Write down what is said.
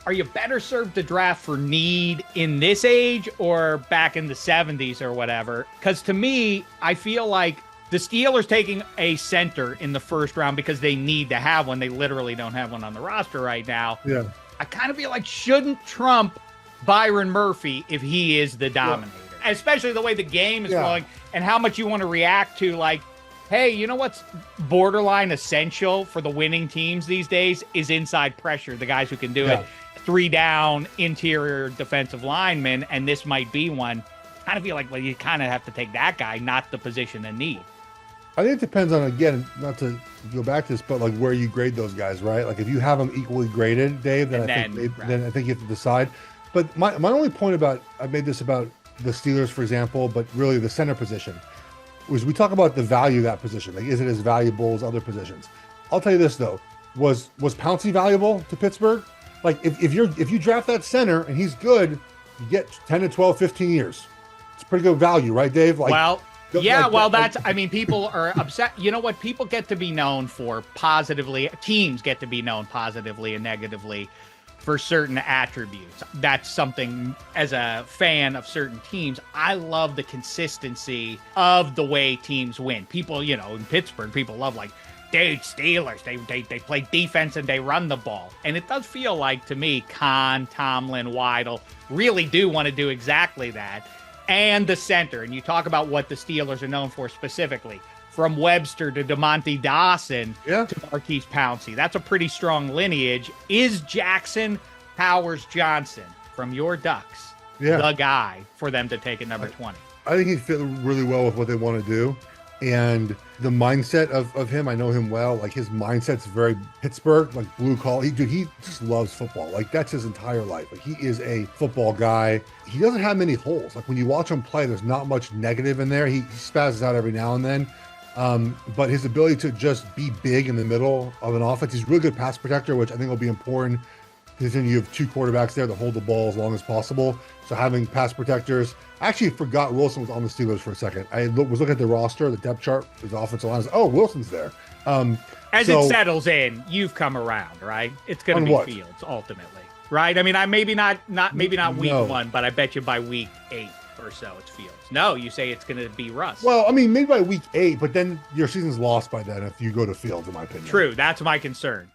are you better served to draft for need in this age or back in the 70s or whatever? Because to me, I feel like the Steelers taking a center in the first round because they need to have one. They literally don't have one on the roster right now. Yeah. I kind of feel like shouldn't trump Byron Murphy if he is the dominator, especially the way the game is going and how much you want to react to, like, hey, you know what's borderline essential for the winning teams these days is inside pressure, the guys who can do it. 3 down interior defensive linemen, and this might be one. I kind of feel like, well, you kind of have to take that guy, not the position in need. I think it depends on, again, not to go back to this, but like where you grade those guys, right? Like if you have them equally graded, Dave, then I think you have to decide. But my only point about, I made this about the Steelers, for example, but really the center position, was we talk about the value of that position. Like, is it as valuable as other positions? I'll tell you this though, was Pouncey valuable to Pittsburgh? Like if you draft that center and he's good, you get 10 to 12, 15 years. It's pretty good value, right, Dave? Like, well, yeah, well, that's, I mean, people are upset. You know what? People get to be known for positively, teams get to be known positively and negatively for certain attributes. That's something, as a fan of certain teams, I love the consistency of the way teams win. People, you know, in Pittsburgh, people love, like, dude, Steelers, they play defense and they run the ball. And it does feel like, to me, Khan, Tomlin, Weidl really do want to do exactly that. And the center, and you talk about what the Steelers are known for specifically, from Webster to DeMonte Dawson to Marquise Pouncey. That's a pretty strong lineage. Is Jackson Powers Johnson from your Ducks the guy for them to take at number 20? I think he fit really well with what they want to do. And the mindset of him, I know him well. Like, his mindset's very Pittsburgh, like blue collar. He just loves football. Like, that's his entire life. Like, he is a football guy. He doesn't have many holes. Like, when you watch him play, there's not much negative in there. He spazzes out every now and then. But his ability to just be big in the middle of an offense, he's a really good pass protector, which I think will be important because then you have 2 quarterbacks there to hold the ball as long as possible. So having pass protectors, I actually forgot Wilson was on the Steelers for a second. I was looking at the roster, the depth chart, the offensive line. Oh, Wilson's there. As it settles in, you've come around, right? It's going to be Fields ultimately, right? I mean, maybe not week 1, but I bet you by week 8 or so it's Fields. No, you say it's going to be Russ. Well, I mean, maybe by week 8, but then your season's lost by then if you go to Fields, in my opinion. True, that's my concern.